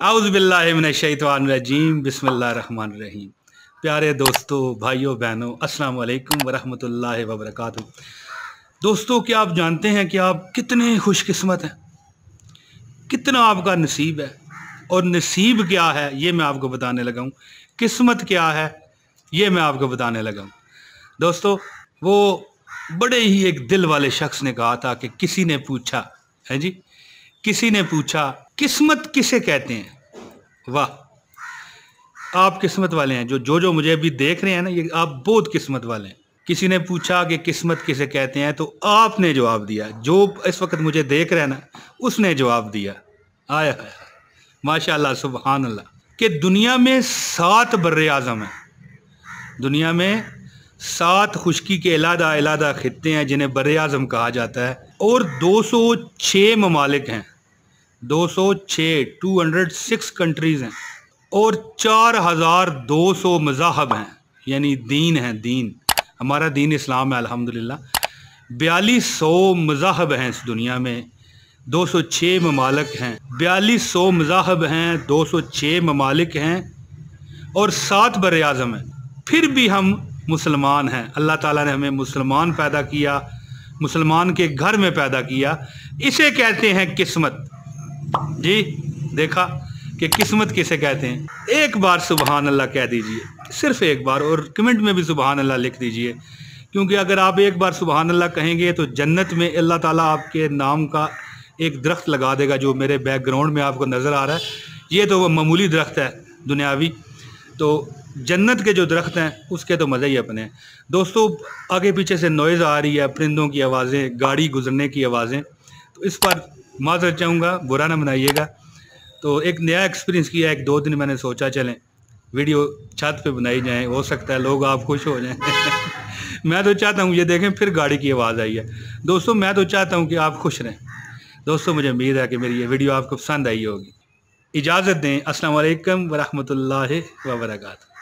आउज़ बिल्लाहि मिनश शैतानिर रजीम बिस्मिल्लाहिर रहमानिर रहीम। प्यारे दोस्तों, भाइयों बहनों, अस्सलाम वालेकुम वरहमतुल्लाहि वबरकातुहू। दोस्तों, क्या आप जानते हैं कि आप कितने खुशकिस्मत हैं, कितना आपका नसीब है। और नसीब क्या है ये मैं आपको बताने लगा हूँ, किस्मत क्या है ये मैं आपको बताने लगा हूँ। दोस्तों, वो बड़े ही एक दिल वाले शख्स ने कहा था कि किसी ने पूछा है जी, किसी ने पूछा किस्मत किसे कहते हैं। वाह, आप किस्मत वाले हैं। जो मुझे अभी देख रहे हैं ना, ये आप बहुत किस्मत वाले हैं। किसी ने पूछा कि किस्मत किसे कहते हैं, तो आपने जवाब दिया। जो इस वक्त मुझे देख रहे हैं ना, उसने जवाब दिया। आया है माशाल्लाह, सुभान अल्लाह। कि दुनिया में 7 बर्रे आज़म हैं। दुनिया में 7 खुश्की के अलग अलग खित्ते हैं जिन्हें बर्रे आज़म कहा जाता है, और 206 ममालिक हैं। 206 कंट्रीज़ हैं, और 4200 मज़ाहब हैं, यानी दीन हैं। दीन हमारा दीन इस्लाम है अल्हम्दुलिल्लाह। 4200 मज़ाहब हैं इस दुनिया में, 206 ममालिक हैं। 4200 मज़ाहब हैं, 206 ममालिक हैं, और 7 बर्रे आज़म हैं। फिर भी हम मुसलमान हैं। अल्लाह ताला ने हमें मुसलमान पैदा किया, मुसलमान के घर में पैदा किया। इसे कहते हैं किस्मत। जी, देखा कि किस्मत किसे कहते हैं। एक बार सुबहान अल्लाह कह दीजिए, सिर्फ एक बार, और कमेंट में भी सुबहान अल्लाह लिख दीजिए, क्योंकि अगर आप एक बार सुबहान अल्लाह कहेंगे तो जन्नत में अल्लाह ताला आपके नाम का एक दरख्त लगा देगा, जो मेरे बैकग्राउंड में आपको नज़र आ रहा है। ये तो वो मामूली दरख्त है दुनियावी, तो जन्नत के जो दरख्त हैं उसके तो मज़े ही अपने हैं। दोस्तों, आगे पीछे से नॉइज़ आ रही है, परिंदों की आवाज़ें, गाड़ी गुजरने की आवाज़ें, तो इस पर माज़रत चाहूँगा, बुरा ना मनाइएगा। तो एक नया एक्सपीरियंस किया, 1-2 दिन मैंने सोचा चलें वीडियो छत पे बनाई जाए, हो सकता है लोग आप खुश हो जाएं। मैं तो चाहता हूँ, ये देखें फिर गाड़ी की आवाज़ आई है। दोस्तों, मैं तो चाहता हूँ कि आप खुश रहें। दोस्तों, मुझे उम्मीद है कि मेरी ये वीडियो आपको पसंद आई होगी। इजाज़त दें। अस्सलाम वालेकुम वरहमतुल्लाहि वबरकातुहू।